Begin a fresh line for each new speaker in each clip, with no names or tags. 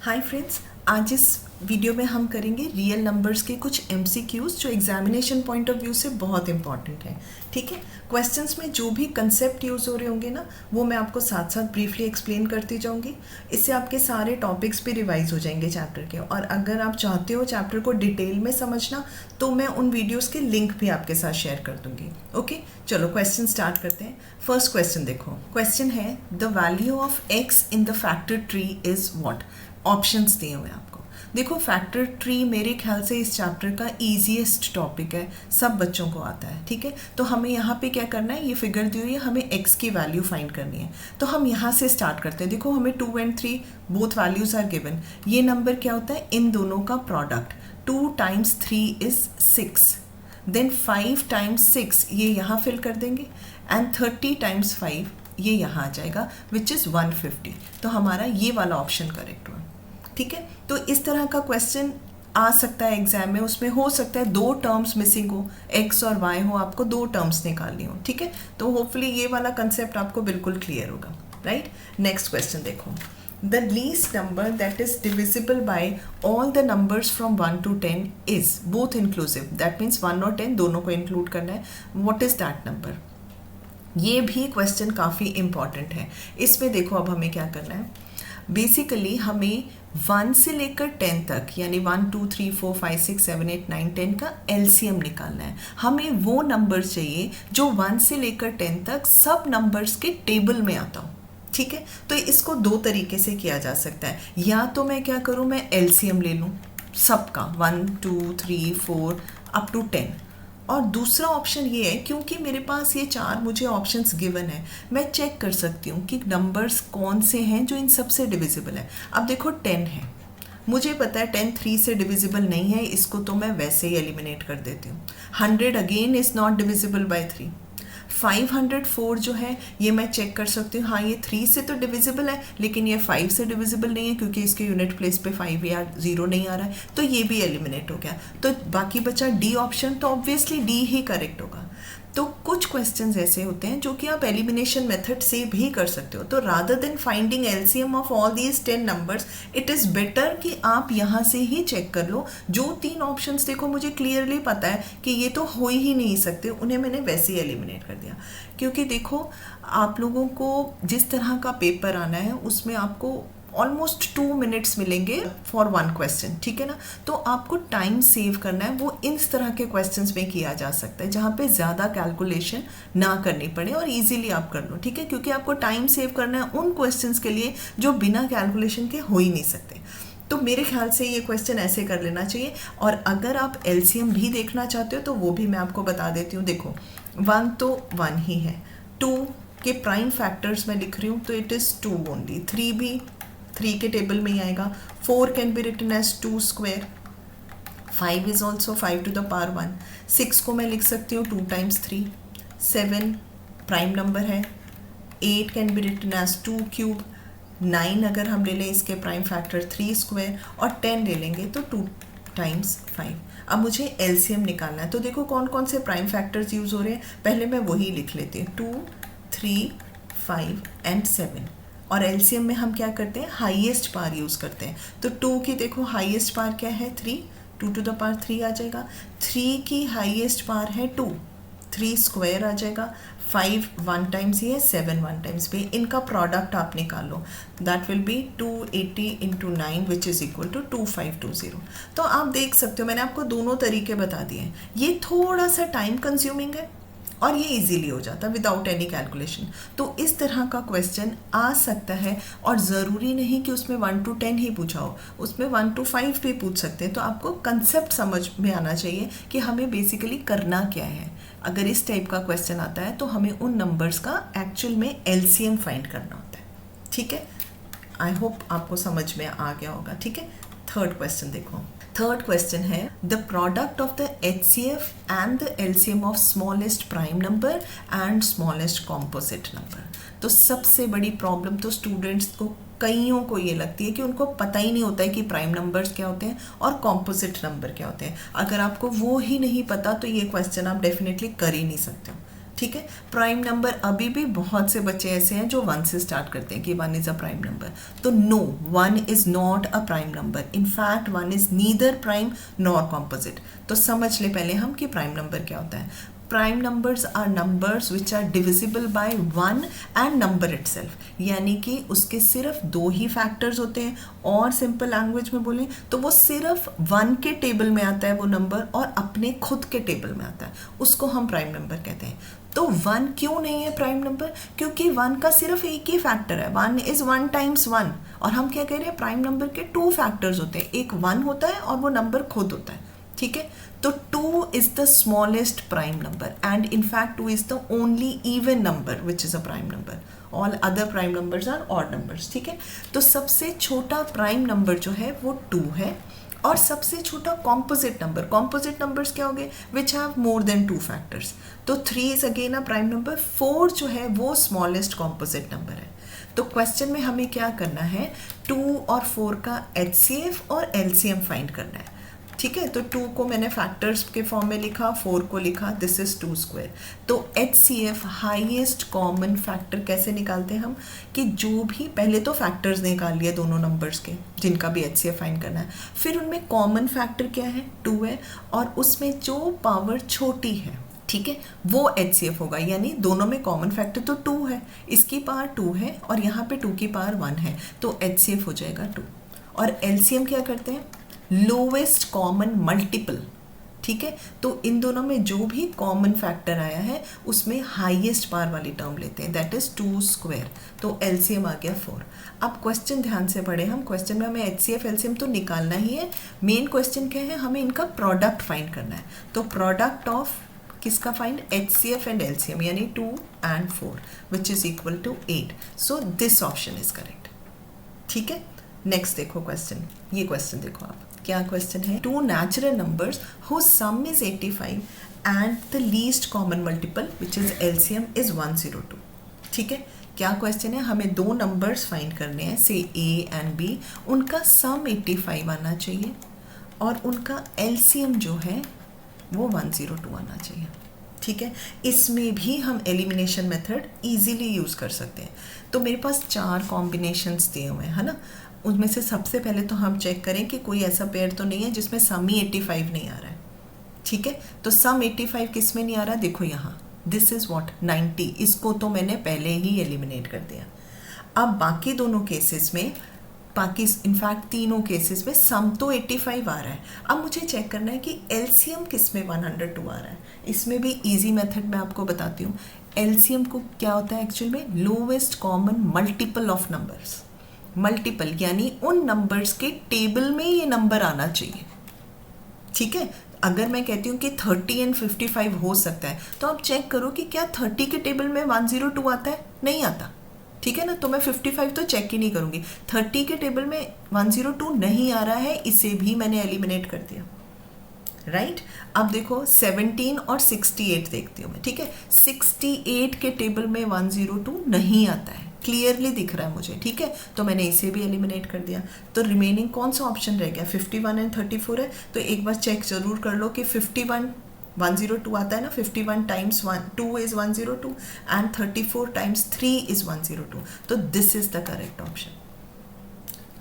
Hi friends, आज इस video में हम करेंगे रियल नंबर्स के कुछ एमसीक्यूज जो एग्जामिनेशन पॉइंट ऑफ व्यू से बहुत इंपॉर्टेंट है। ठीक है, क्वेश्चंस में जो भी कंसेप्ट यूज़ हो रहे होंगे ना, वो मैं आपको साथ साथ ब्रीफली एक्सप्लेन करती जाऊंगी। इससे आपके सारे टॉपिक्स भी रिवाइज हो जाएंगे चैप्टर के। और अगर आप चाहते हो चैप्टर को डिटेल में समझना, तो मैं उन वीडियोज़ के लिंक भी आपके साथ शेयर कर दूंगी। ओके, चलो क्वेश्चन स्टार्ट करते हैं। फर्स्ट क्वेश्चन देखो, क्वेश्चन है the value of x in the factor tree is what. Options दिए हुए आपको। देखो, फैक्टर ट्री मेरे ख्याल से इस चैप्टर का ईजीएस्ट टॉपिक है, सब बच्चों को आता है। ठीक है, तो हमें यहाँ पे क्या करना है, ये फिगर दी हुई है, हमें एक्स की वैल्यू फाइंड करनी है। तो हम यहाँ से स्टार्ट करते हैं। देखो, हमें 2 और 3 बोथ वैल्यूज आर गिवन। ये नंबर क्या होता है, इन दोनों का product. 2 times 3 is 6, then 5 times 6 ये यहाँ फिल कर देंगे, एंड 30 टाइम्स 5 ये यहाँ आ जाएगा, विच इज़ 150। तो हमारा ये वाला ऑप्शन करेक्ट हुआ। ठीक है, तो इस तरह का क्वेश्चन आ सकता है एग्जाम में। उसमें हो सकता है 2 टर्म्स मिसिंग हो, एक्स और वाई हो, आपको 2 टर्म्स निकालनी हो। ठीक है, तो होपफुली ये वाला कंसेप्ट आपको बिल्कुल क्लियर होगा। राइट, नेक्स्ट क्वेश्चन देखो, the least number that is divisible by all the numbers from 1 to 10 is both inclusive. That means 1 और 10 दोनों को इंक्लूड करना है। What is that number. ये भी क्वेश्चन काफ़ी इंपॉर्टेंट है। इसमें देखो, अब हमें क्या करना है, बेसिकली हमें 1 से लेकर 10 तक, यानी 1 2 3 4 5 6 7 8 9 10 का एलसीएम निकालना है। हमें वो नंबर चाहिए जो 1 से लेकर 10 तक सब नंबर्स के टेबल में आता हो। ठीक है, तो इसको 2 तरीके से किया जा सकता है। या तो मैं क्या करूँ, मैं एलसीएम ले लूँ सबका, 1 2 3 4 अप टू 10। और दूसरा ऑप्शन ये है, क्योंकि मेरे पास ये 4 मुझे ऑप्शंस गिवन है, मैं चेक कर सकती हूँ कि नंबर्स कौन से हैं जो इन सबसे डिविजिबल है। अब देखो 10 है, मुझे पता है 10 3 से डिविजिबल नहीं है, इसको तो मैं वैसे ही एलिमिनेट कर देती हूँ। 100 again is not divisible by 3। 504 जो है, ये मैं चेक कर सकती हूँ, हाँ ये 3 से तो डिविजिबल है, लेकिन ये 5 से डिविजिबल नहीं है, क्योंकि इसके यूनिट प्लेस पे 5 या 0 नहीं आ रहा है, तो ये भी एलिमिनेट हो गया। तो बाकी बचा डी ऑप्शन, तो ऑब्वियसली डी ही करेक्ट होगा। तो कुछ क्वेश्चंस ऐसे होते हैं जो कि आप एलिमिनेशन मेथड से भी कर सकते हो। तो rather than finding LCM of all these 10 numbers, it is better कि आप यहाँ से ही चेक कर लो। जो 3 ऑप्शंस देखो, मुझे क्लियरली पता है कि ये तो हो ही नहीं सकते, उन्हें मैंने वैसे ही एलिमिनेट कर दिया। क्योंकि देखो, आप लोगों को जिस तरह का पेपर आना है, उसमें आपको ऑलमोस्ट 2 मिनट्स मिलेंगे फॉर 1 क्वेश्चन। ठीक है ना, तो आपको टाइम सेव करना है, वो इस तरह के क्वेश्चंस में किया जा सकता है जहाँ पे ज़्यादा कैलकुलेशन ना करनी पड़े और इजीली आप कर लो। ठीक है, क्योंकि आपको टाइम सेव करना है उन क्वेश्चंस के लिए जो बिना कैलकुलेशन के हो ही नहीं सकते। तो मेरे ख्याल से ये क्वेश्चन ऐसे कर लेना चाहिए। और अगर आप एलसीएम भी देखना चाहते हो तो वो भी मैं आपको बता देती हूँ। देखो, 1 तो 1 ही है, 2 के प्राइम फैक्टर्स मैं लिख रही हूँ, तो इट इज़ 2 ओनली। 3 भी 3 के टेबल में ही आएगा। 4 can be written as 2 square. 5 is also 5 to the power 1। 6 को मैं लिख सकती हूँ 2 टाइम्स 3। 7 प्राइम नंबर है। 8 can be written as 2 cube. 9 अगर हम ले लें इसके प्राइम फैक्टर 3 स्क्वायर, और 10 ले लेंगे तो 2 टाइम्स 5। अब मुझे एलसीएम निकालना है। तो देखो कौन कौन से प्राइम फैक्टर्स यूज़ हो रहे हैं, पहले मैं वही लिख लेती हूँ, 2 3 5 एंड 7। और एलसीएम में हम क्या करते हैं, हाईएस्ट पार यूज़ करते हैं। तो 2 की देखो हाईएस्ट पार क्या है, 3, 2 to the power 3 आ जाएगा। 3 की हाईएस्ट पार है 2, 3 स्क्वायर आ जाएगा। 5 1 टाइम्स ही है, 7 1 टाइम्स भी। इनका प्रोडक्ट आप निकाल लो, that will be 280 into 9 which is equal to 2520। तो आप देख सकते हो, मैंने आपको दोनों तरीके बता दिए हैं। ये थोड़ा सा टाइम कंज्यूमिंग है और ये इजीली हो जाता विदाउट एनी कैलकुलेशन। तो इस तरह का क्वेश्चन आ सकता है, और ज़रूरी नहीं कि उसमें 1 to 10 ही पूछा हो, उसमें 1 to 5 भी पूछ सकते हैं। तो आपको कंसेप्ट समझ में आना चाहिए कि हमें बेसिकली करना क्या है। अगर इस टाइप का क्वेश्चन आता है तो हमें उन नंबर्स का एक्चुअल में एलसीएम फाइंड करना होता है। ठीक है, आई होप आपको समझ में आ गया होगा। ठीक है, थर्ड क्वेश्चन देखो। थर्ड क्वेश्चन है the product of the HCF and the LCM of smallest prime number and smallest composite number. तो सबसे बड़ी प्रॉब्लम तो स्टूडेंट्स को, कईयों को ये लगती है कि उनको पता ही नहीं होता है कि प्राइम नंबर्स क्या होते हैं और कॉम्पोजिट नंबर क्या होते हैं। अगर आपको वो ही नहीं पता तो ये क्वेश्चन आप डेफिनेटली कर ही नहीं सकते हो। ठीक है। प्राइम नंबर अभी भी बहुत से बच्चे ऐसे हैं जो 1 से स्टार्ट करते हैं कि 1 इज अ प्राइम नंबर, तो no, 1 is not a prime number, in fact 1 is neither prime nor composite. तो समझ ले पहले हम कि प्राइम नंबर क्या होता है। Prime numbers are numbers which are divisible by 1 and number itself, यानी कि उसके सिर्फ 2 ही फैक्टर्स होते हैं, और सिंपल लैंग्वेज में बोलें तो वो सिर्फ 1 के टेबल में आता है वो नंबर, और अपने खुद के टेबल में आता है, उसको हम प्राइम नंबर कहते हैं। तो 1 क्यों नहीं है प्राइम नंबर? क्योंकि 1 का सिर्फ एक ही फैक्टर है, 1 इज 1 टाइम्स 1, और हम क्या कह रहे हैं, प्राइम नंबर के 2 फैक्टर्स होते हैं, एक 1 होता है और वो नंबर खुद होता है, ठीक है। तो 2 is the smallest prime number, and in fact 2 is the only even number which is a prime number. All other prime numbers are odd numbers, ठीक है। तो सबसे छोटा प्राइम नंबर जो है वो 2 है, और सबसे छोटा कॉम्पोजिट नंबर, कॉम्पोजिट नंबर्स क्या हो गए, which have more than 2 factors, तो 3 is again a prime number, 4 जो है वो स्मॉलेस्ट कॉम्पोजिट नंबर है। तो क्वेश्चन में हमें क्या करना है, 2 और 4 का HCF और LCM फाइंड करना है, ठीक है। तो 2 को मैंने फैक्टर्स के फॉर्म में लिखा, 4 को लिखा, दिस इज 2 स्क्वायर। तो HCF हाईएस्ट कॉमन फैक्टर कैसे निकालते हैं हम, कि जो भी पहले तो फैक्टर्स निकाल लिए दोनों नंबर्स के जिनका भी HCF फाइंड करना है, फिर उनमें कॉमन फैक्टर क्या है, 2 है, और उसमें जो पावर छोटी है, ठीक है, वो HCF होगा, यानी दोनों में कॉमन फैक्टर तो 2 है, इसकी पावर 2 है और यहाँ पे 2 की पावर 1 है, तो HCF हो जाएगा 2। और LCM क्या करते हैं, लोवेस्ट कॉमन मल्टीपल, ठीक है। तो इन दोनों में जो भी कॉमन फैक्टर आया है उसमें हाईएस्ट पावर वाली टर्म लेते हैं, दैट इज 2 स्क्वायर, तो LCM आ गया 4। अब क्वेश्चन ध्यान से पढ़े हम, क्वेश्चन में हमें HCF LCM तो निकालना ही है, मेन क्वेश्चन क्या है, हमें इनका प्रोडक्ट फाइंड करना है। तो प्रोडक्ट ऑफ किसका फाइंड, HCF एंड LCM, यानी 2 and 4 which is equal to 8, so this option is correct, ठीक है। नेक्स्ट देखो क्वेश्चन, ये क्वेश्चन देखो आप, क्या क्वेश्चन है, 2 natural numbers whose sum is 85 and the least common multiple which is LCM is 102, ठीक है। क्या क्वेश्चन है, हमें 2 नंबर्स फाइंड करने हैं, से A एंड B, उनका सम 85 आना चाहिए और उनका LCM जो है वो 102 आना चाहिए, ठीक है। इसमें भी हम एलिमिनेशन मेथड इजीली यूज़ कर सकते हैं। तो मेरे पास 4 कॉम्बिनेशंस दिए हुए हैं, है ना, उनमें से सबसे पहले तो हम चेक करें कि कोई ऐसा पेयर तो नहीं है जिसमें सम ही 85 नहीं आ रहा है, ठीक है। तो सम 85 किस में नहीं आ रहा, देखो यहाँ, दिस इज व्हाट 90, इसको तो मैंने पहले ही एलिमिनेट कर दिया। अब बाकी दोनों केसेस में, बाकी इनफैक्ट तीनों केसेस में सम तो 85 आ रहा है। अब मुझे चेक करना है कि LCM किस में 102 आ रहा है। इसमें भी इजी मेथड मैं आपको बताती हूँ। LCM को क्या होता है एक्चुअल में, lowest common multiple of numbers, multiple यानी उन नंबर्स के टेबल में ये नंबर आना चाहिए, ठीक है। अगर मैं कहती हूँ कि 30 एंड 55 हो सकता है, तो आप चेक करो कि क्या 30 के टेबल में 102 आता है, नहीं आता, ठीक है ना। तो मैं 55 तो चेक ही नहीं करूँगी, 30 के टेबल में 102 नहीं आ रहा है, इसे भी मैंने एलिमिनेट कर दिया, राइट। अब देखो 17 और 68 देखती हूँ मैं, ठीक है। 68 के टेबल में 102 नहीं आता है, क्लियरली दिख रहा है मुझे, ठीक है, तो मैंने इसे भी एलिमिनेट कर दिया। तो रिमेनिंग कौन सा ऑप्शन रह गया, 51 एंड 34 है। तो एक बार चेक जरूर कर लो कि 51 102 आता है ना, 51 times 2 is 102 and 34 times 3 is 102, तो this is the correct option.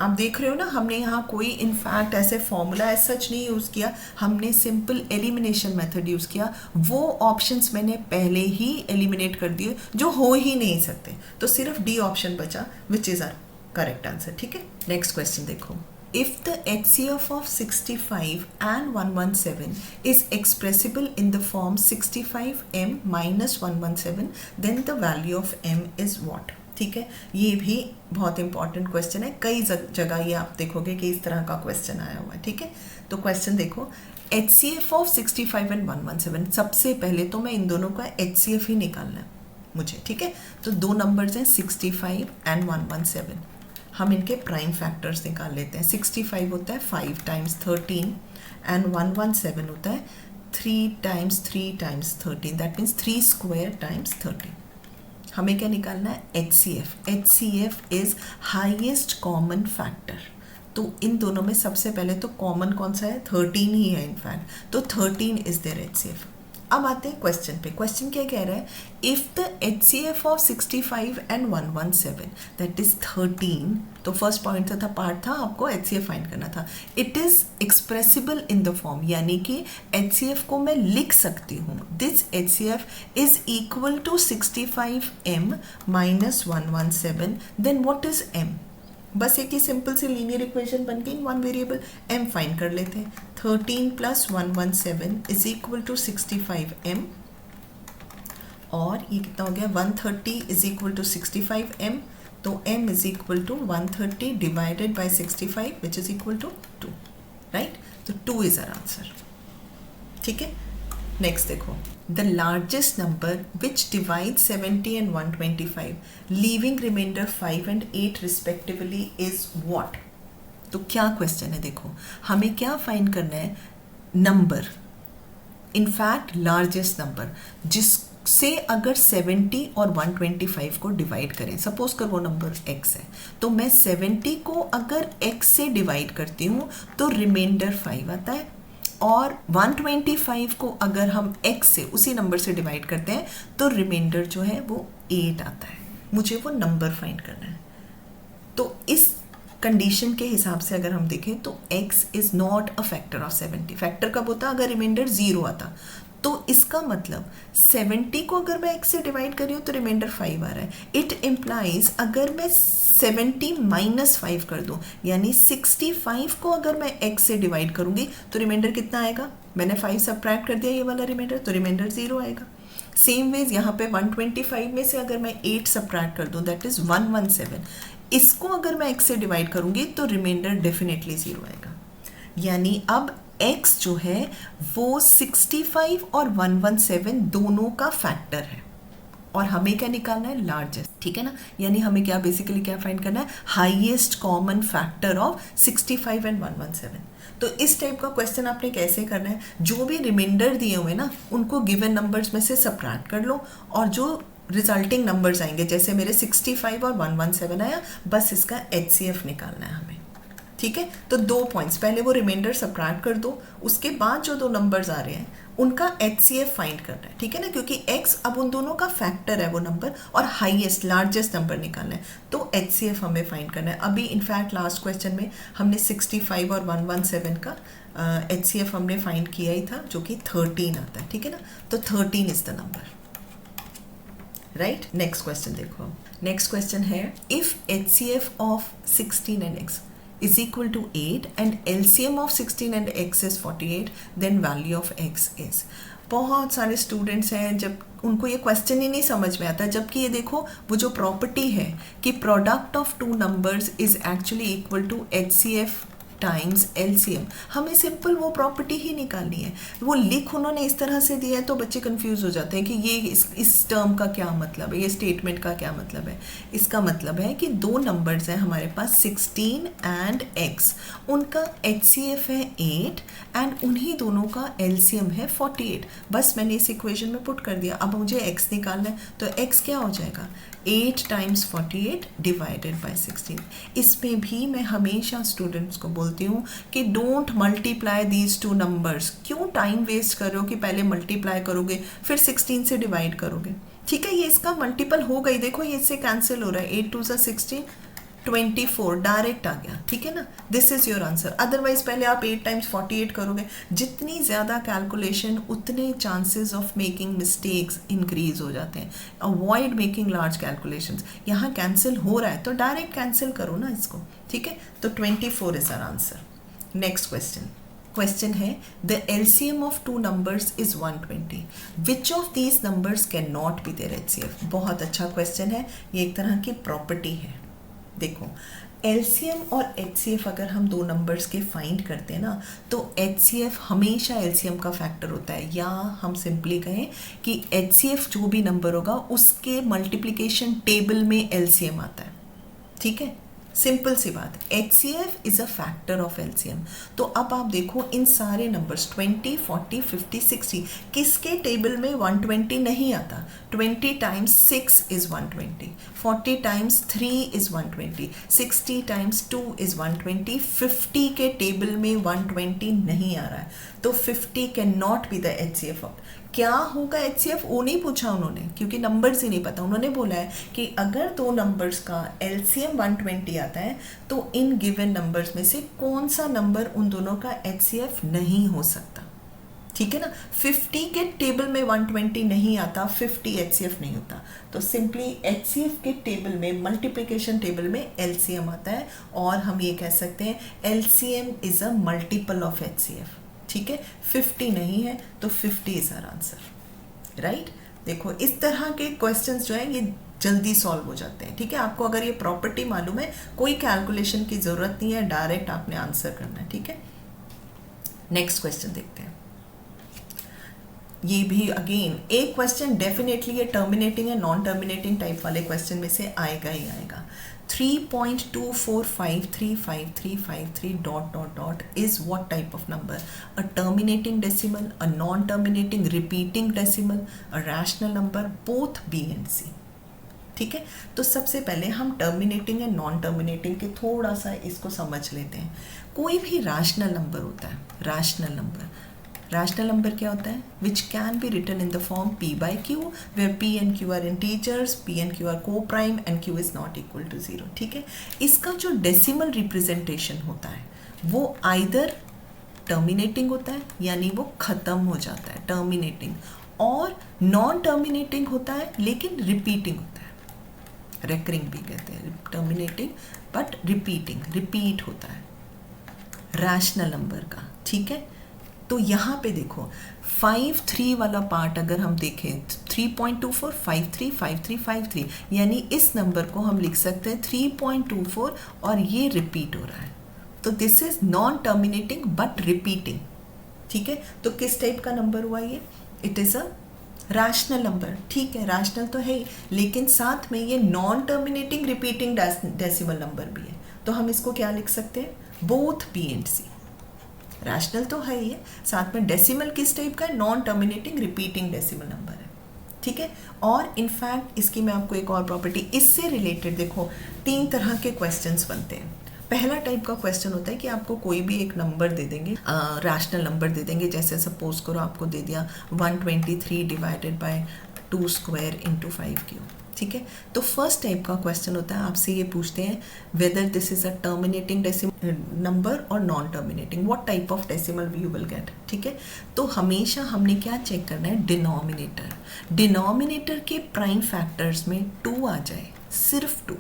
आप देख रहे हो ना, हमने यहाँ कोई इनफैक्ट ऐसे फॉर्मूला ऐसा सच नहीं यूज़ किया, हमने सिंपल एलिमिनेशन मेथड यूज़ किया। वो ऑप्शंस मैंने पहले ही एलिमिनेट कर दिए जो हो ही नहीं सकते, तो सिर्फ डी ऑप्शन बचा which is are correct answer, ठीक है। नेक्स्ट क्वेश्चन देखो, if the HCF of 65 and 117 is expressible in the form 65m minus 117, then the value of m is what, ठीक है। ये भी बहुत इंपॉर्टेंट क्वेश्चन है, कई जगह ये आप देखोगे कि इस तरह का क्वेश्चन आया हुआ है, ठीक है। तो क्वेश्चन देखो, HCF ऑफ 65 एंड 117, सबसे पहले तो मैं इन दोनों का HCF ही निकालना है मुझे, ठीक है। तो 2 नंबर्स हैं 65 एंड 117, हम इनके प्राइम फैक्टर्स निकाल लेते हैं। 65 होता है 5 टाइम्स 13 एंड 117 होता है 3 times 3 times 13, that means 3 square times 13। हमें क्या निकालना है, HCF। HCF is highest common factor. तो इन दोनों में सबसे पहले तो कॉमन कौन सा है, 13 ही है इनफैक्ट, तो 13 इज देयर HCF। अब आते हैं क्वेश्चन पे। क्वेश्चन क्या कह रहा है, if the HCF of 65 and 117 that is 13, तो फर्स्ट पॉइंट था पार्ट था आपको HCF फाइंड करना था, it is expressible in the form, यानी कि HCF को मैं लिख सकती हूँ, this HCF is equal to 65m minus 117, then what is m? बस एक ही सिंपल सी लीनियर इक्वेशन बन गई, वन वेरिएबल m फाइंड कर लेते हैं। 13 plus 117 is equal to 65m, और ये कितना हो गया, 130 इज इक्वल टू 65m, तो m is equal to 130 divided by 65 which is equal to 2, right? तो 2 इज आवर आंसर। ठीक है, नेक्स्ट देखो, the largest number which divide 70 and 125 leaving remainder 5 and 8 respectively is what? तो क्या question है, देखो हमें क्या फाइंड करना है, नंबर, इनफैक्ट लार्जेस्ट नंबर जिससे अगर 70 और 125 को डिवाइड करें, सपोज कर वो नंबर x है, तो मैं 70 को अगर x से डिवाइड करती हूँ तो रिमाइंडर 5 आता है, और 125 को अगर हम x से उसी नंबर से डिवाइड करते हैं तो रिमाइंडर जो है वो 8 आता है। मुझे वो नंबर फाइंड करना है। तो इस कंडीशन के हिसाब से अगर हम देखें तो x is not a factor of 70। Factor कब होता अगर रिमाइंडर 0 आता, तो इसका मतलब 70 को अगर मैं x से डिवाइड कर रही हूँ तो रिमाइंडर 5 आ रहा है। इट इम्प्लाइज अगर मैं 70 माइनस 5 कर दूँ, यानी 65 को अगर मैं x से डिवाइड करूँगी तो रिमाइंडर कितना आएगा, मैंने 5 सब्ट्रैक्ट कर दिया ये वाला रिमाइंडर, तो रिमाइंडर 0 आएगा। सेम वेज यहाँ पे 125 में से अगर मैं 8 सब्ट्रैक्ट कर दूँ दैट इज 117, इसको अगर मैं x से डिवाइड करूँगी तो रिमाइंडर डेफिनेटली 0 आएगा। यानी अब x जो है वो 65 और 117 दोनों का फैक्टर है, और हमें क्या निकालना है, लार्जेस्ट। ठीक है ना, यानी हमें क्या बेसिकली क्या फाइंड करना है, highest common factor of 65 and 117। तो इस टाइप का क्वेश्चन आपने कैसे करना है, जो भी रिमाइंडर दिए हुए ना उनको गिवन नंबर्स में से सब्ट्रैक्ट कर लो, और जो रिजल्टिंग नंबर्स आएंगे, जैसे मेरे 65 और 117 आया, बस इसका HCF निकालना है हमें। ठीक है, तो 2 पॉइंट्स, पहले वो रिमाइंडर सब्ट्रैक्ट कर दो, उसके बाद जो 2 नंबर्स आ रहे हैं उनका HCF फाइंड करना है। ठीक है ना, क्योंकि x अब उन दोनों का फैक्टर है वो नंबर, और हाईएस्ट लार्जेस्ट नंबर निकालना है, तो HCF हमें फाइंड करना है। अभी इनफैक्ट लास्ट क्वेश्चन में हमने 65 और 117 का HCF हमने फाइंड किया ही था, जो कि 13 आता है। ठीक है ना, तो 13 is the number, right? Next question देखो, नेक्स्ट क्वेश्चन है, if HCF of 16 and x is equal to 8 and LCM of 16 and x is 48, then value of x is। बहुत सारे स्टूडेंट्स हैं जब उनको ये क्वेश्चन ही नहीं समझ में आता, जबकि ये देखो वो जो प्रॉपर्टी है कि product of 2 numbers is actually equal to HCF times LCM, हमें सिंपल वो प्रॉपर्टी ही निकालनी है। वो लिख उन्होंने इस तरह से दिया है तो बच्चे कंफ्यूज हो जाते हैं कि ये इस टर्म का क्या मतलब है, ये स्टेटमेंट का क्या मतलब है। इसका मतलब है कि 2 नंबर्स हैं हमारे पास 16 एंड x, उनका HCF है 8 एंड उन्हीं दोनों का LCM है 48। बस मैंने इस इक्वेशन में पुट कर दिया। अब मुझे x निकालना है, तो x क्या हो जाएगा, 8 टाइम्स 48 डिवाइडेड बाय 16। इसमें भी मैं हमेशा स्टूडेंट्स को बोलती हूँ कि डोंट मल्टीप्लाई दीज 2 नंबर्स। क्यों टाइम वेस्ट कर रहे हो कि पहले मल्टीप्लाई करोगे फिर 16 से डिवाइड करोगे। ठीक है, ये इसका मल्टीपल हो गई, देखो ये इससे कैंसिल हो रहा है, 8 2 16 24 डायरेक्ट आ गया। ठीक है ना, this is your answer. Otherwise पहले आप 8 टाइम्स 48 करोगे, जितनी ज़्यादा कैलकुलेशन उतने chances of making mistakes increase हो जाते हैं। Avoid making large calculations. यहाँ कैंसिल हो रहा है तो डायरेक्ट कैंसिल करो ना इसको। ठीक है, तो 24 is our answer. Next question है, the LCM of 2 numbers is 120, which of these numbers can not be their HCF। बहुत अच्छा क्वेश्चन है, ये एक तरह की प्रॉपर्टी है। देखो LCM और HCF अगर हम 2 नंबर्स के फाइंड करते हैं ना, तो HCF हमेशा LCM का फैक्टर होता है, या हम सिंपली कहें कि HCF जो भी नंबर होगा उसके मल्टीप्लिकेशन टेबल में LCM आता है। ठीक है, सिंपल सी बात, HCF is a factor of LCM। तो अब आप देखो इन सारे नंबर्स 20, 40, 50, 60 किसके टेबल में 120 नहीं आता। 20 times 6 is 120, 40 times 3 is 120, 60 times 2 is 120, 50 के टेबल में 120 नहीं आ रहा है, तो 50 can not be the HCF of. क्या होगा HCF वो नहीं पूछा उन्होंने, क्योंकि नंबर्स ही नहीं पता। उन्होंने बोला है कि अगर दो नंबर्स का LCM 120 आता है तो इन गिवन नंबर्स में से कौन सा नंबर उन दोनों का HCF नहीं हो सकता। ठीक है ना, 50 के टेबल में 120 नहीं आता, 50 HCF नहीं होता। तो सिंपली HCF के टेबल में, मल्टीप्लिकेशन टेबल में LCM आता है, और हम ये कह सकते हैं LCM is a multiple of HCF। ठीक है, 50 नहीं है तो 50 इज आवर आंसर, राइट। देखो इस तरह के क्वेश्चंस जो हैं ये जल्दी सॉल्व हो जाते हैं। ठीक है, आपको अगर ये प्रॉपर्टी मालूम है, कोई कैलकुलेशन की ज़रूरत नहीं है, डायरेक्ट आपने आंसर करना है। ठीक है, नेक्स्ट क्वेश्चन देखते हैं। ये भी अगेन एक क्वेश्चन डेफिनेटली ये टर्मिनेटिंग या नॉन टर्मिनेटिंग टाइप वाले क्वेश्चन में से आएगा ही आएगा। 3.24535353 dot dot dot is what type of number? A terminating decimal, a non terminating repeating decimal, a rational number, both B and C. ठीक है, तो सबसे पहले हम टर्मिनेटिंग या नॉन टर्मिनेटिंग के थोड़ा सा इसको समझ लेते हैं। कोई भी रैशनल नंबर होता है, रैशनल नंबर क्या होता है? Which can be written in the form P by Q, where P and Q are integers, P and Q are co-prime and Q is not equal to 0। ठीक है, इसका जो decimal representation होता है वो आइदर टर्मिनेटिंग होता है, यानी वो खत्म हो जाता है, टर्मिनेटिंग, और नॉन टर्मिनेटिंग होता है लेकिन रिपीटिंग होता है, रेकरिंग भी कहते हैं, टर्मिनेटिंग बट रिपीटिंग, रिपीट होता है रैशनल नंबर का। ठीक है, तो यहाँ पे देखो 5-3 वाला पार्ट अगर हम देखें, 3.24 53 53 53, यानी इस नंबर को हम लिख सकते हैं 3.24 और ये रिपीट हो रहा है, तो this is non terminating but repeating. ठीक है, तो किस टाइप का नंबर हुआ ये? It is a rational number. ठीक है, रैशनल तो है ही, लेकिन साथ में ये non terminating repeating decimal number भी है, तो हम इसको क्या लिख सकते हैं? Both P and C। Rational तो है ही है, साथ में डेसिमल किस टाइप का है? Non terminating repeating decimal number है। ठीक है, और इनफैक्ट इसकी मैं आपको एक और प्रॉपर्टी इससे रिलेटेड, देखो 3 तरह के क्वेश्चंस बनते हैं। पहला टाइप का क्वेश्चन होता है कि आपको कोई भी एक नंबर दे देंगे, रैशनल नंबर दे देंगे, जैसे सपोज करो आपको दे दिया 123 divided by 2 square into 5 cube. ठीक है, तो फर्स्ट टाइप का क्वेश्चन होता है, आपसे ये पूछते हैं whether this is a terminating decimal number और non terminating, what type of decimal you will get. ठीक है, तो हमेशा हमने क्या चेक करना है? डिनोमिनेटर के प्राइम फैक्टर्स में 2 आ जाए, सिर्फ 2,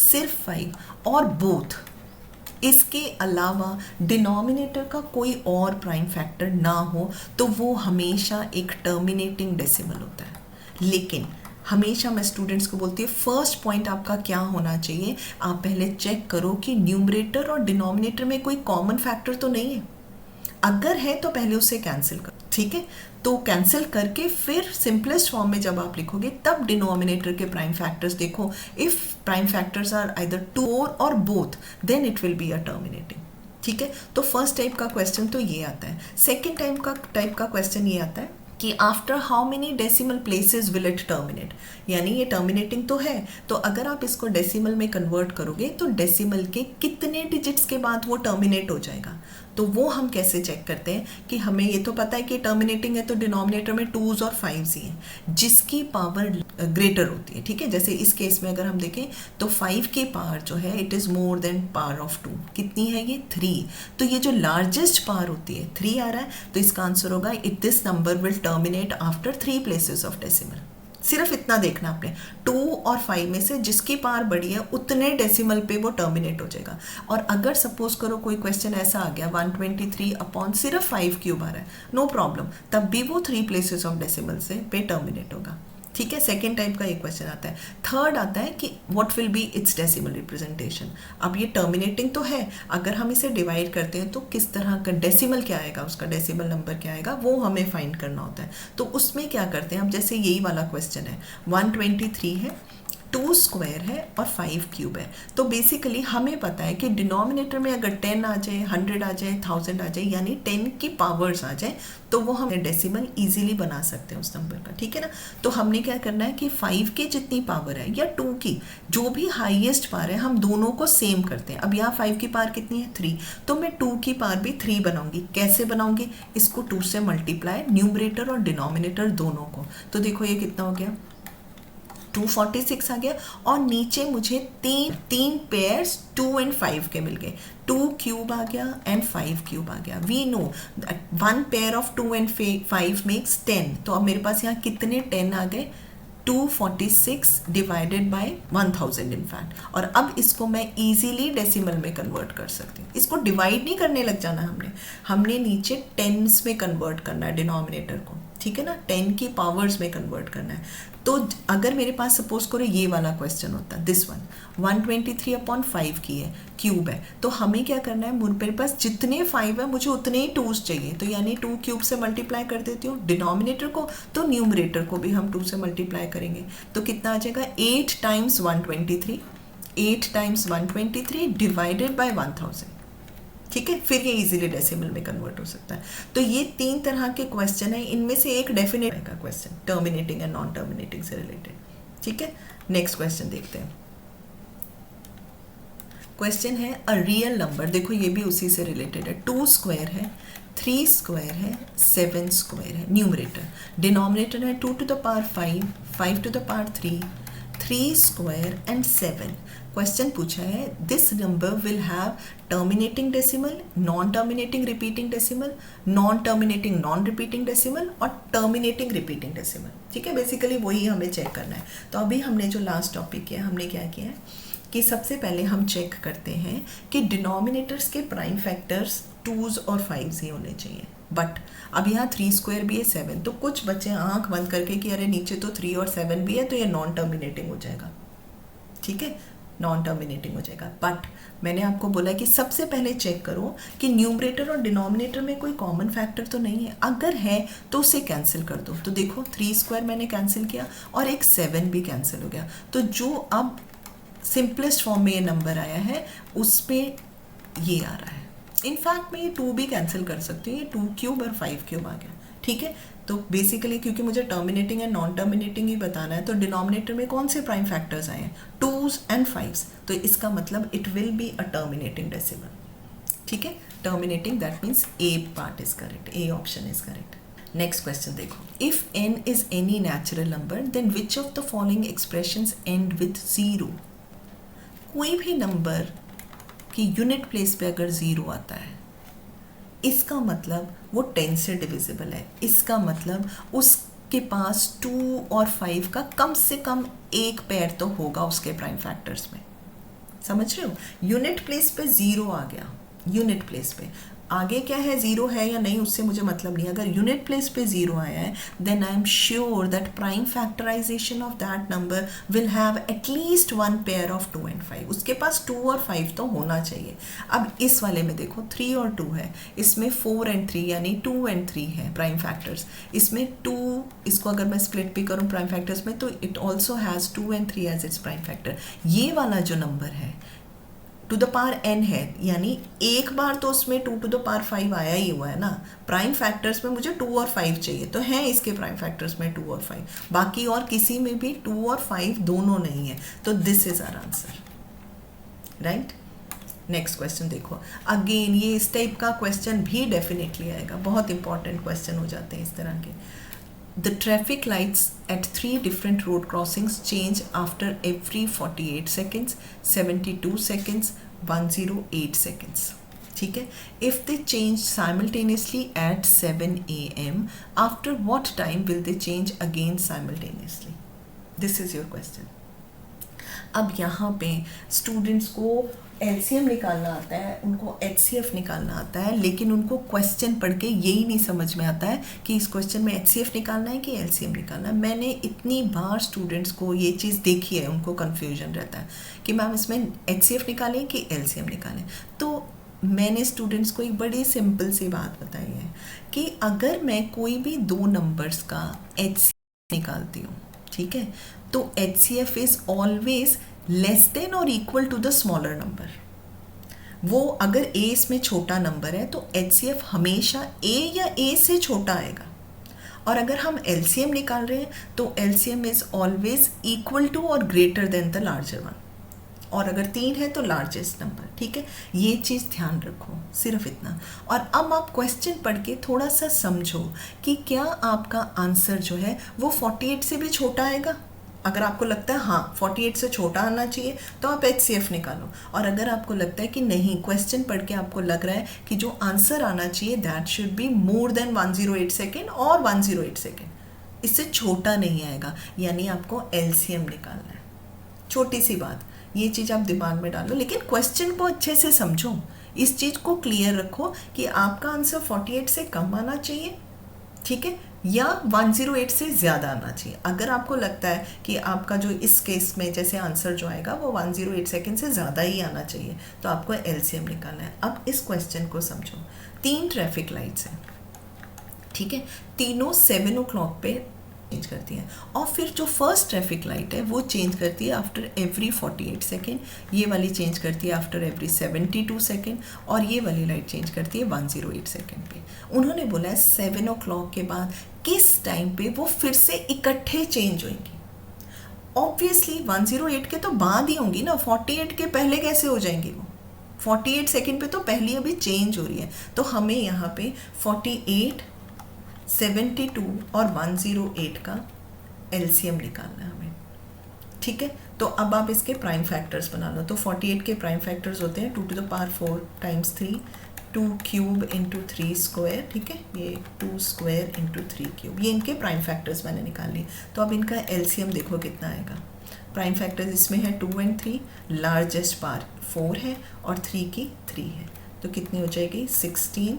सिर्फ 5 और बोथ, इसके अलावा डिनोमिनेटर का कोई और प्राइम फैक्टर ना हो, तो वो हमेशा एक टर्मिनेटिंग डेसिमल होता है। लेकिन हमेशा मैं स्टूडेंट्स को बोलती हूँ, फर्स्ट पॉइंट आपका क्या होना चाहिए? आप पहले चेक करो कि न्यूमरेटर और डिनोमिनेटर में कोई कॉमन फैक्टर तो नहीं है। अगर है तो पहले उसे कैंसिल करो। ठीक है, तो कैंसिल करके फिर सिंपलेस्ट फॉर्म में जब आप लिखोगे तब डिनोमिनेटर के प्राइम फैक्टर्स देखो, if prime factors are either 2 और both, then it will be a terminating. ठीक है, तो फर्स्ट टाइप का क्वेश्चन तो ये आता है। सेकेंड टाइप का क्वेश्चन ये आता है कि after how many decimal places will it terminate, यानी ये टर्मिनेटिंग तो है, तो अगर आप इसको डेसिमल में कन्वर्ट करोगे तो डेसिमल के कितने डिजिट्स के बाद वो टर्मिनेट हो जाएगा। तो वो हम कैसे चेक करते हैं कि हमें ये तो पता है कि टर्मिनेटिंग है तो डिनोमिनेटर में 2s और 5s ही हैं जिसकी पावर ग्रेटर होती है। ठीक है, जैसे इस केस में अगर हम देखें तो 5 की पावर जो है it is more than power of 2, कितनी है ये? 3। तो ये जो लार्जेस्ट पावर होती है 3 आ रहा है, तो इसका आंसर होगा it this number will terminate after 3 places of decimal. सिर्फ इतना देखना आपने, 2 और 5 में से जिसकी पावर बड़ी है उतने डेसिमल पे वो टर्मिनेट हो जाएगा। और अगर सपोज करो कोई क्वेश्चन ऐसा आ गया 123 अपॉन सिर्फ 5 क्यूब आ रहा है, नो प्रॉब्लम, तब भी वो 3 प्लेसेस ऑफ डेसिमल से पे टर्मिनेट होगा। ठीक है, सेकेंड टाइप का ये क्वेश्चन आता है। थर्ड आता है कि what will be it's decimal representation. अब ये टर्मिनेटिंग तो है, अगर हम इसे डिवाइड करते हैं तो किस तरह का डेसिमल क्या आएगा, उसका डेसिमल नंबर क्या आएगा, वो हमें फाइंड करना होता है। तो उसमें क्या करते हैं, अब जैसे यही वाला क्वेश्चन है 123 है, 2 स्क्वायर है और 5 क्यूब है। तो बेसिकली हमें पता है कि डिनोमिनेटर में अगर 10 आ जाए, 100 आ जाए, 1000 आ जाए, यानी 10 की पावर्स आ जाए, तो वो हम डेसिमल इजीली बना सकते हैं उस नंबर का, ठीक है ना। तो हमने क्या करना है कि 5 की जितनी पावर है या 2 की जो भी हाईएस्ट पावर है, हम दोनों को सेम करते हैं। अब यहाँ 5 की पावर कितनी है, 3, तो मैं 2 की पावर भी 3 बनाऊंगी। कैसे बनाऊंगी, इसको 2 से मल्टीप्लाई, न्यूमरेटर और डिनोमिनेटर दोनों को। तो देखो ये कितना हो गया, 246 आ गया। और नीचे मुझे तीन पेयर्स 2 एंड 5 के मिल गए, 2 क्यूब आ गया एंड 5 क्यूब आ गया। We know 1 pair of 2 and 5 makes 10। तो अब मेरे पास यहाँ कितने 10 आ गए, 246 डिवाइडेड बाय 1000 इनफैक्ट। और अब इसको मैं इजीली डेसिमल में कन्वर्ट कर सकती हूँ। इसको डिवाइड नहीं करने लग जाना, हमने नीचे टेंस में कन्वर्ट करना है डिनोमिनेटर को, ठीक है ना, 10 की पावर्स में कन्वर्ट करना है। तो अगर मेरे पास सपोज करो ये वाला क्वेश्चन होता, दिस वन 123/5 की है, क्यूब है, तो हमें क्या करना है, मेरे पास जितने 5 है मुझे उतने ही 2s चाहिए। तो यानी 2 क्यूब से मल्टीप्लाई कर देती हूँ डिनोमिनेटर को, तो न्यूमरेटर को भी हम 2 से मल्टीप्लाई करेंगे। तो कितना आ जाएगा, 8 टाइम्स 123, 8 टाइम्स 123 डिवाइडेड बाय 1000, ठीक है। फिर ये इजीली डेसिमल में कन्वर्ट हो सकता है। तो ये 3 तरह के क्वेश्चन है, इनमें से एक डेफिनेट का question terminating and non terminating से रिलेटेड, ठीक है। नेक्स्ट क्वेश्चन देखते हैं। क्वेश्चन है अ रियल नंबर, देखो ये भी उसी से रिलेटेड है। 2 स्क्वायर है, 3 स्क्वायर है, 7 स्क्वायर है। न्यूमरेटर, डिनोमिनेटर है 2 to the power 5, 5 to the power 3, 3 square and 7। Question पूछा है this number will have terminating decimal, non terminating repeating decimal, non terminating non repeating decimal और टर्मिनेटिंग रिपीटिंग डेसिमल, ठीक है। Basically वही हमें check करना है। तो अभी हमने जो लास्ट टॉपिक किया, हमने क्या किया है कि सबसे पहले हम चेक करते हैं कि डिनोमिनेटर्स के प्राइम फैक्टर्स 2s और 5s ही होने चाहिए। बट अब यहाँ 3 स्क्वायर भी है, 7, तो कुछ बच्चे आंख बंद करके कि अरे नीचे तो 3 और 7 भी है, तो ये नॉन टर्मिनेटिंग हो जाएगा, ठीक है, नॉन टर्मिनेटिंग हो जाएगा। बट मैंने आपको बोला कि सबसे पहले चेक करो कि न्यूमरेटर और डिनोमिनेटर में कोई कॉमन फैक्टर तो नहीं है। अगर है तो उसे कैंसिल कर दो। तो देखो 3 स्क्वायर मैंने कैंसिल किया और एक 7 भी कैंसिल हो गया। तो जो अब सिंपलेस्ट फॉर्म में ये नंबर आया है उसमें ये आ रहा है। इनफैक्ट मैं ये 2 भी कैंसिल कर सकती हूँ, ये 2 क्यूब और 5 क्यूब आ गया, ठीक है। तो बेसिकली क्योंकि मुझे टर्मिनेटिंग एंड नॉन टर्मिनेटिंग ही बताना है, तो डिनोमिनेटर में कौन से प्राइम फैक्टर्स आए हैं, 2s एंड 5s, तो इसका मतलब it will be a terminating decimal, ठीक है। Terminating that means A part is correct, A option is correct. Next question देखो, if n is any natural number then which of the following expressions end with 0। कोई भी number की unit place पे अगर 0 आता है, इसका मतलब वो 10 से डिविजिबल है। इसका मतलब उसके पास 2 और 5 का कम से कम एक पेयर तो होगा उसके प्राइम फैक्टर्स में, समझ रहे हो। यूनिट प्लेस पे 0 आ गया, यूनिट प्लेस पे आगे क्या है, 0 है या नहीं उससे मुझे मतलब नहीं। अगर यूनिट प्लेस पे 0 आया है then I am sure that prime factorisation of that number will have at least 1 pair of 2 and 5। उसके पास 2 और 5 तो होना चाहिए। अब इस वाले में देखो 3 और 2 है, इसमें 4 एंड 3 यानी 2 एंड 3 है प्राइम फैक्टर्स। इसमें 2, इसको अगर मैं स्प्लिट भी करूँ प्राइम फैक्टर्स में तो it also has 2 and 3 as it's prime factor. ये वाला जो नंबर है टू द पावर n है, यानी एक बार तो उसमें 2 to the power 5 आया ही हुआ है ना। प्राइम फैक्टर्स में मुझे 2 और 5 चाहिए, तो हैं इसके प्राइम फैक्टर्स में 2 और 5, बाकी और किसी में भी 2 और 5 दोनों नहीं है। तो this is our answer, right. Next question देखो, अगेन ये इस टाइप का क्वेश्चन भी डेफिनेटली आएगा, बहुत इंपॉर्टेंट क्वेश्चन हो जाते हैं इस तरह के। The traffic lights at 3 different road crossings change after every 48 seconds, 72 seconds, 108 seconds. ठीक है, if they change simultaneously at 7 a.m. after what time will they change again simultaneously? This is your question. अब यहाँ पे students को LCM निकालना आता है, उनको HCF निकालना आता है, लेकिन उनको क्वेश्चन पढ़ के यही नहीं समझ में आता है कि इस क्वेश्चन में HCF निकालना है कि LCM निकालना है। मैंने इतनी बार स्टूडेंट्स को ये चीज़ देखी है, उनको कन्फ्यूजन रहता है कि मैम इसमें HCF निकालें कि LCM निकालें। तो मैंने स्टूडेंट्स को एक बड़ी सिंपल सी बात बताई है कि अगर मैं कोई भी 2 नंबर्स का HCF निकालती हूँ ठीक है, तो HCF is always less than और equal to the smaller number. वो अगर A इसमें छोटा नंबर है तो HCF हमेशा A या A से छोटा आएगा। और अगर हम LCM निकाल रहे हैं तो LCM is always equal to और greater than the larger one. और अगर 3 है तो लार्जेस्ट नंबर। ठीक है, ये चीज़ ध्यान रखो, सिर्फ इतना। और अब आप क्वेश्चन पढ़ के थोड़ा सा समझो कि क्या आपका आंसर जो है वो 48 से भी छोटा आएगा। अगर आपको लगता है हाँ 48 से छोटा आना चाहिए तो आप HCF निकालो। और अगर आपको लगता है कि नहीं, क्वेश्चन पढ़ के आपको लग रहा है कि जो आंसर आना चाहिए that should be more than 108 second और 108 सेकेंड, इससे छोटा नहीं आएगा, यानी आपको LCM निकालना है। छोटी सी बात, ये चीज़ आप दिमाग में डालो, लेकिन क्वेश्चन को अच्छे से समझो, इस चीज़ को क्लियर रखो कि आपका आंसर 48 से कम आना चाहिए, ठीक है, या 108 से ज़्यादा आना चाहिए। अगर आपको लगता है कि आपका जो इस केस में जैसे आंसर जो आएगा वो 108 सेकेंड से ज़्यादा ही आना चाहिए तो आपको LCM निकालना है। अब इस क्वेश्चन को समझो, 3 ट्रैफिक लाइट्स हैं, ठीक है, तीनों 7 o'clock पे चेंज करती है। और फिर जो फर्स्ट ट्रैफिक लाइट है वो चेंज करती है आफ्टर एवरी 48 सेकेंड, ये वाली चेंज करती है आफ्टर एवरी 72 सेकेंड, और ये वाली लाइट चेंज करती है 108 सेकेंड पे। उन्होंने बोला है 7 o'clock के बाद किस टाइम पे वो फिर से इकट्ठे चेंज होंगी। ऑब्वियसली 108 के तो बाद ही होंगी ना, 48 के पहले कैसे हो जाएंगी वो? 48 सेकेंड पे तो पहली अभी चेंज हो रही है, तो हमें यहाँ पे 48, 72 और 108 का LCM निकालना है हमें। ठीक है, तो अब आप इसके प्राइम फैक्टर्स बना लो। तो 48 के प्राइम फैक्टर्स होते हैं 2 to the power 4 times 3, 2 cube into 3 square, ठीक है, ये 2 स्क्वायर इंटू 3 क्यूब, ये इनके प्राइम फैक्टर्स मैंने निकाल लिए। तो अब इनका LCM देखो कितना आएगा। प्राइम फैक्टर्स इसमें है 2 and 3, लार्जेस्ट पार 4 है और 3 की 3 है, तो कितनी हो जाएगी 16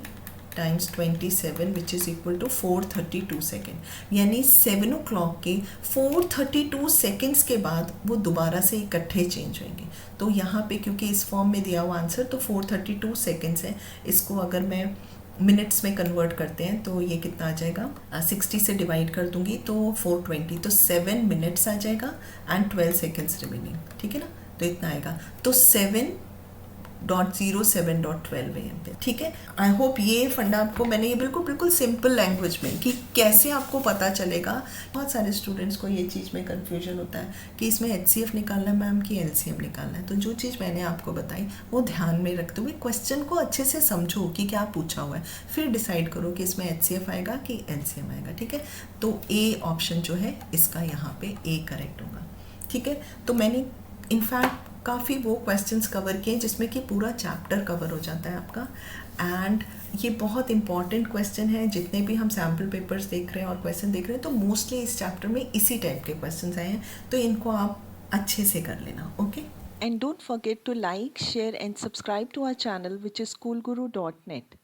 times 27 which is equal to 432 second. यानी 7 o'clock के 432 सेकेंड्स के बाद वो दोबारा से इकट्ठे चेंज होंगे। तो यहाँ पे क्योंकि इस फॉर्म में दिया हुआ आंसर तो 432 सेकेंड्स है, इसको अगर मैं मिनट्स में कन्वर्ट करते हैं तो ये कितना आ जाएगा, 60 से डिवाइड कर दूंगी तो 420, तो 7 मिनट्स आ जाएगा एंड 12 सेकेंड्स रिमेनिंग, ठीक है ना, तो इतना आएगा। तो 7.07.12 AM पे, ठीक है। आई होप ये फंडा आपको, मैंने ये बिल्कुल सिंपल लैंग्वेज में कि कैसे आपको पता चलेगा। बहुत सारे स्टूडेंट्स को ये चीज़ में कन्फ्यूजन होता है कि इसमें HCF निकालना है मैम कि LCM निकालना है। तो जो चीज़ मैंने आपको बताई वो ध्यान में रखते हुए क्वेश्चन को अच्छे से समझो कि क्या पूछा हुआ है, फिर डिसाइड करो कि इसमें HCF आएगा कि LCM आएगा, ठीक है। तो A ऑप्शन जो है इसका यहाँ पे A करेक्ट होगा, ठीक है। तो मैंने इनफैक्ट काफ़ी वो क्वेश्चंस कवर किए जिसमें कि पूरा चैप्टर कवर हो जाता है आपका। एंड ये बहुत इंपॉर्टेंट क्वेश्चन है, जितने भी हम सैम्पल पेपर्स देख रहे हैं और क्वेश्चन देख रहे हैं तो मोस्टली इस चैप्टर में इसी टाइप के क्वेश्चंस आए हैं, तो इनको आप अच्छे से कर लेना, okay.
And don't forget to like, share and subscribe to our channel which is schoolguru.net.